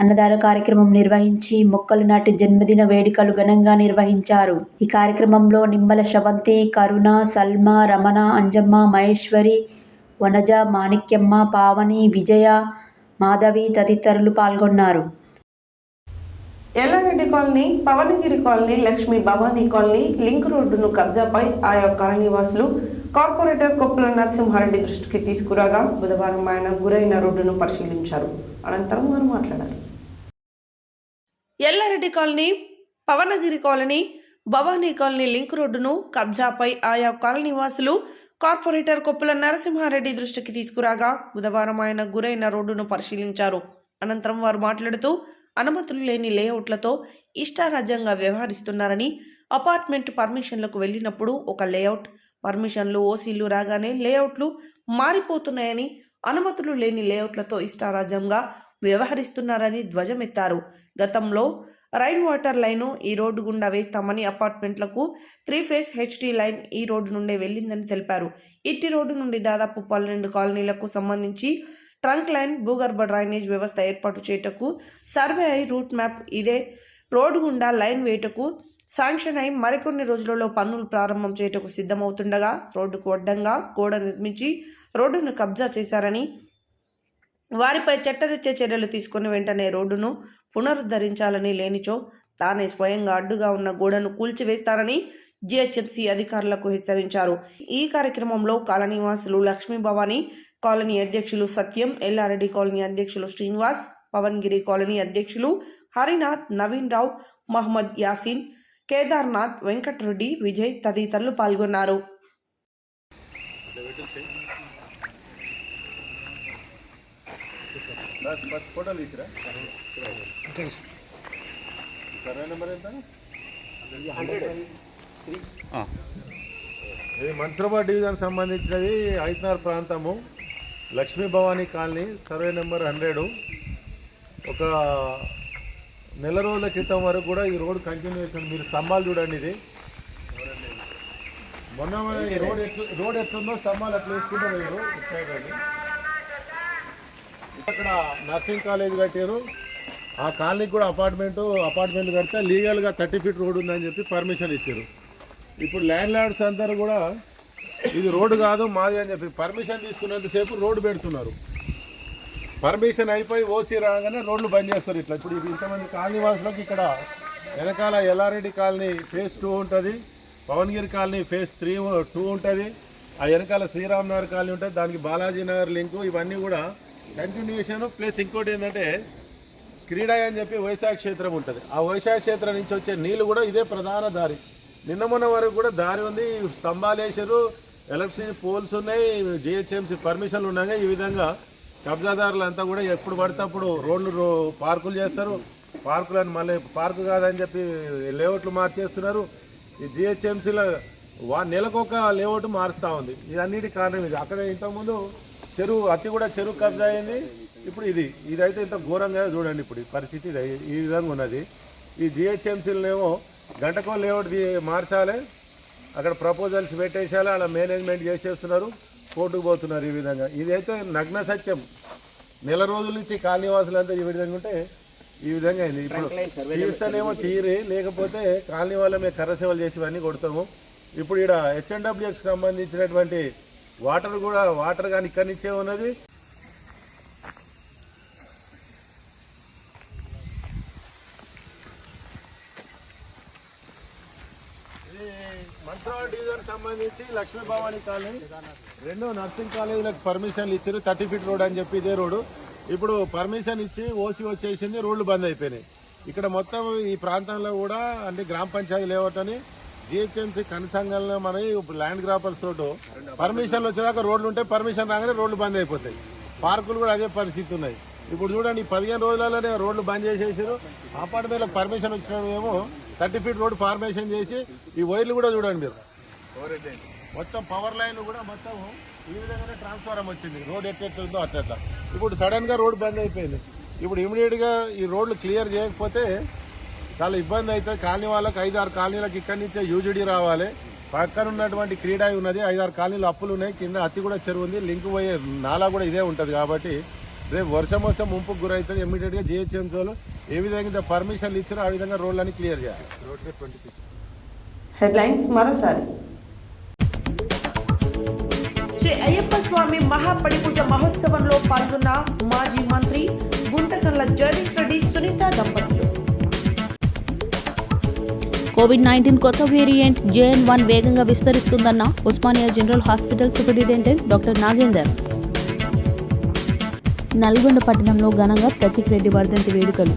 అన్నదాన కార్యక్రమం నిర్వహించి మొక్కలు నాటి జన్మదిన వేడుకలు ఘనంగా నిర్వహించారు. ఈ కార్యక్రమంలో నిమ్మల శ్రవంతి, కరుణ, సల్మా, రమణ, అంజమ్మ, మహేశ్వరి, వనజ, మాణిక్యమ్మ, పావని, విజయ, మాధవి తదితరులు పాల్గొన్నారు. Yellareddy colony, Pavanagiri colony, Lakshmi Bhavani colony link రోడ్డును కబ్జాపై ఆయా కాలనీవాసులు కార్పొరేటర్ కొప్పుల నరసింహారెడ్డి దృష్టికి తీసుకురాగా బుధవారం ఆయన గురైన రోడ్డును పరిశీలించారు. అనంతరం వారు మాట్లాడారు. Yellareddy colony, Pavanagiri colony, Bhavani colony link రోడ్డును కబ్జాపై ఆయా కాలనీవాసులు కార్పొరేటర్ కొప్పుల నరసింహారెడ్డి దృష్టికి తీసుకురాగా బుధవారం ఆయన గురైన రోడ్డును పరిశీలించారు. అనంతరం వారు మాట్లాడుతూ అనుమతులు లేని లేఅవుట్లతో ఇష్టారాజ్యంగా వ్యవహరిస్తున్నారని, అపార్ట్మెంట్ పర్మిషన్లకు వెళ్ళినప్పుడు ఒక లేఅవుట్, పర్మిషన్లు ఓసీలు రాగానే లేఅవుట్లు మారిపోతున్నాయని, అనుమతులు లేని లేఅవుట్లతో ఇష్టారాజ్యంగా వ్యవహరిస్తున్నారని ధ్వజమెత్తారు. గతంలో రైన్ వాటర్ లైను ఈ రోడ్డు గుండా వేస్తామని, అపార్ట్మెంట్లకు 3 ఫేజ్ హెచ్టీ లైన్ ఈ రోడ్డు నుండే వెళ్ళిందని తెలిపారు. ఇట్టి రోడ్డు నుండి దాదాపు 12 కాలనీలకు సంబంధించి ట్రంక్ లైన్, భూగర్భ డ్రైనేజ్ వ్యవస్థ ఏర్పాటు చేయటకు సర్వే అయి రూట్ మ్యాప్, ఇదే రోడ్డు గుండా లైన్ వేయటకు శాంక్షన్ అయి మరికొన్ని రోజులలో పనులు ప్రారంభం చేయటకు సిద్ధమవుతుండగా రోడ్డుకు అడ్డంగా గోడ నిర్మించి రోడ్డును కబ్జా చేశారని, వారిపై చట్టరీత్యా చర్యలు తీసుకుని వెంటనే రోడ్డును పునరుద్ధరించాలని, లేనిచో తానే స్వయంగా అడ్డుగా ఉన్న గోడను కూల్చివేస్తారని జిహెచ్ఎంసీ అధికారులకు హెచ్చరించారు. ఈ కార్యక్రమంలో కాలనీవాసులు లక్ష్మీ భవానీ కాలనీ అధ్యక్షులు సత్యం, ఎల్లారెడ్డి కాలనీ అధ్యక్షులు శ్రీనివాస్, పవన్గిరి కాలనీ అధ్యక్షులు హరినాథ్, నవీన్ రావు, మహమ్మద్ యాసిన్, కేదార్నాథ్, వెంకటరెడ్డి, విజయ్ తదితరులు పాల్గొన్నారు. ఇది మన్సూరాబాద్ డివిజన్ సంబంధించినది ఐత్నార్ ప్రాంతము, Lakshmi Bhavani colony, survey number 100. ఒక నెల రోజుల క్రితం వరకు కూడా ఈ రోడ్ కంటిన్యూషన్, మీరు స్తంభాలు చూడండి, ఇది మొన్న ఈ రోడ్ ఎట్లుందో స్తంభాలు అట్లా వేసుకుంటూ పోయారు. అక్కడ నర్సింగ్ కాలేజ్ కట్టారు, ఆ కాలనీకి కూడా అపార్ట్మెంట్లు కడితే లీగల్గా 30 ఫీట్ రోడ్ ఉందని చెప్పి పర్మిషన్ ఇచ్చారు. ఇప్పుడు ల్యాండ్ లార్డ్స్ అందరూ కూడా ఇది రోడ్డు కాదు మాది అని చెప్పి పర్మిషన్ తీసుకున్నంతసేపు రోడ్డు పెడుతున్నారు. పర్మిషన్ అయిపోయి ఓసీ రాగానే రోడ్లు బంద్ చేస్తారు. ఇట్లా ఇప్పుడు ఇది ఇంతమంది కాలనీ వాసులకు ఇక్కడ వెనకాల ఎల్లారెడ్డి కాలనీ ఫేజ్ 2 ఉంటుంది, పవన్గిరి కాలనీ ఫేజ్ 2 ఉంటుంది, ఆ వెనకాల శ్రీరామ్ నగర్ కాలనీ ఉంటుంది, దానికి బాలాజీ నగర్ లింకు, ఇవన్నీ కూడా కంటిన్యూషన్. ప్లస్ ఇంకోటి ఏంటంటే క్రీడా అని చెప్పి వైశాఖ క్షేత్రం ఉంటుంది, ఆ వైశాఖ క్షేత్రం నుంచి వచ్చే నీళ్ళు కూడా ఇదే ప్రధాన దారి. నిన్న మొన్న వరకు కూడా దారి ఉంది, స్తంభాలు వేసారు, ఎలక్ట్రిసిటీ పోల్స్ ఉన్నాయి, జిహెచ్ఎంసీ పర్మిషన్లు ఉన్నాయి. ఈ విధంగా కబ్జాదారులు అంతా కూడా ఎప్పుడు పడితే అప్పుడు రోడ్లు పార్కులు చేస్తారు, పార్కులను మళ్ళీ పార్కు కాదని చెప్పి లేఅవుట్లు మార్చేస్తున్నారు. ఈ జిహెచ్ఎంసీలో నెలకొక లేఅవుట్ మారుస్తూ ఉంది. ఇదన్నిటి కారణం ఇది. అక్కడ ఇంతకుముందు చెరువు చెరువు కబ్జా అయింది, ఇప్పుడు ఇదైతే ఇంత ఘోరంగా చూడండి. ఇప్పుడు పరిస్థితి ఈ విధంగా ఉన్నది. ఈ జిహెచ్ఎంసీలనేమో గంటకో లేఅవుట్ మార్చాలి, అక్కడ ప్రపోజల్స్ పెట్టేసాలి, అలా మేనేజ్మెంట్ చేసేస్తున్నారు, కోర్టుకు పోతున్నారు. ఈ విధంగా ఇదైతే నగ్న సత్యం. నెల రోజుల నుంచి కాలనీవాసులంతా ఈ విధంగా ఉంటే ఈ విధంగా అయింది. ఇప్పుడు తీస్తేనేమో తీరి, లేకపోతే కాలనీ వాళ్ళ మేము కర్ర సేవలు చేసి ఇవన్నీ కొడతాము. ఇప్పుడు ఇక్కడ హెచ్ఎన్డబ్ల్యూఎక్స్కి సంబంధించినటువంటి వాటర్ కానీ ఇక్కడి నుంచే ఉన్నది. మన్సూరాబాద్ డివిజన్ సంబంధించి లక్ష్మీ భవానీ కాలనీ, 2 నర్సింగ్ కాలేజీలకు పర్మిషన్లు ఇచ్చారు, 30 ఫీట్ రోడ్ అని చెప్పి ఇదే రోడ్డు. ఇప్పుడు పర్మిషన్ ఇచ్చి ఓసీ వచ్చేసింది, రోడ్లు బంద్ అయిపోయినాయి. ఇక్కడ మొత్తం ఈ ప్రాంతంలో కూడా అంటే గ్రామ పంచాయతీ లేఅవుట్ అని జిహెచ్ఎంసీ కనసంఘంలో మన ల్యాండ్ గ్రాపర్స్ తోటి పర్మిషన్లు వచ్చేదాకా రోడ్లు ఉంటాయి, పర్మిషన్ రాగానే రోడ్లు బంద్ అయిపోతాయి. పార్కులు కూడా అదే పరిస్థితి ఉన్నాయి. ఇప్పుడు చూడండి, 15 రోజులలోనే రోడ్లు బంద్ చేసేసారు. అపార్ట్మెంట్లకు పర్మిషన్ వచ్చినవేమో 30 ఫీట్ రోడ్ ఫార్మేషన్ చేసి ఈ వైర్లు కూడా చూడండి మీరు, మొత్తం పవర్ లైన్ కూడా మొత్తం ఈ విధంగానే ట్రాన్స్ఫారం వచ్చింది. రోడ్ ఎట్లెట్లుందో అట్లా. ఇప్పుడు సడన్ గా రోడ్ బంద్ అయిపోయింది. ఇప్పుడు ఇమీడియట్ గా ఈ రోడ్లు క్లియర్ చేయకపోతే చాలా ఇబ్బంది అవుతుంది. కాలనీ వాళ్ళకి 5-6 కాలనీలకు ఇక్కడి నుంచే యూజీడీ రావాలి. పక్కన ఉన్నటువంటి క్రీడా ఉన్నది, 5-6 కాలనీలు అప్పులు ఉన్నాయి, కింద అతి కూడా చెరువు ఉంది, లింక్ పోయే నాలా కూడా ఇదే ఉంటుంది. కాబట్టి రేపు వర్షం వస్తే ముంపుకు గురవుతుంది. ఇమ్మీడియట్గా జిహెచ్ఎంసీ వాళ్ళు ఏ విధంగా పర్మిషన్లు ఇచ్చారో ఆ విధంగా రోడ్లని క్లియర్ చేయాలి. రోడ్డు 20 హెడ్లైన్స్ మరోసారి. శ్రీ అయ్యప్ప స్వామి మహాపడిపూజ మహోత్సవంలో పాల్గొన్న మాజీ మంత్రి గుంటకర్ల జగదీష్ రెడ్డి సునీత దంపతులు. కోవిడ్-19 కొత్త వేరియంట్ JN1 వేగంగా విస్తరిస్తుందన్న Osmania general hospital superintendent doctor Nagender. Nalgonda పట్టణంలో ఘనంగా ప్రతీక్ రెడ్డి వర్ధంతి వేడుకలు.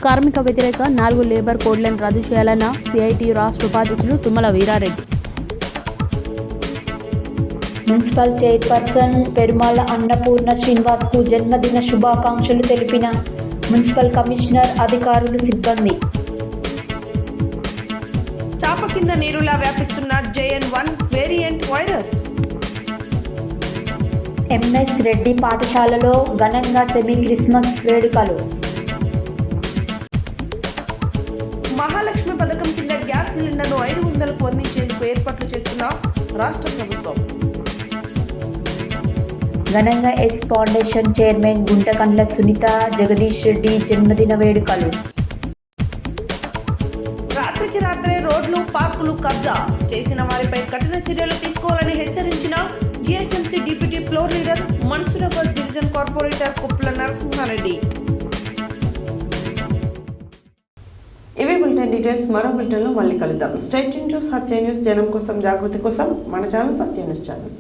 కార్మిక వ్యతిరేక 4 లేబర్ కోడ్లను రద్దు చేయాలన్న CITU రాష్ట్ర ఉపాధ్యక్షుడు తుమ్మల వీరారెడ్డి. మున్సిపల్ చైర్పర్సన్ పెరుమాళ అన్నపూర్ణ శ్రీనివాస్కు జన్మదిన శుభాకాంక్షలు తెలిపిన మున్సిపల్ కమిషనర్, అధికారులు, సిబ్బంది. చాప కింద నీరులా వ్యాపిస్తున్న JN1 variant virus. MS Reddy పాఠశాలలో ఘనంగా సెమీ క్రిస్మస్ వేడుకలు. మహాలక్ష్మి పథకం కింద గ్యాస్ సిలిండర్ను 500కు అందించేందుకు ఏర్పాట్లు చేస్తున్న రాష్ట్ర ప్రభుత్వం. ఘనంగా S foundation chairman Guntakandla Sunitha Jagadish Reddy జన్మదిన వేడుకలు. రాత్రికి రాత్రే రోడ్లు, పార్కులు కబ్జా చేసిన వారిపై కఠిన చర్యలు తీసుకోవాలని హెచ్చరించిన GHMC deputy floor leader, Mansoorabad division corporator Kuppala Narasimhareddy. ఇవి బులెటిన్ డీటెయిల్స్. మరో బులెటిన్లో మళ్ళీ కలుద్దాం. Stay tune to Satya news. జనం కోసం, జాగృతి కోసం మన ఛానల్ సత్య న్యూస్ ఛానల్.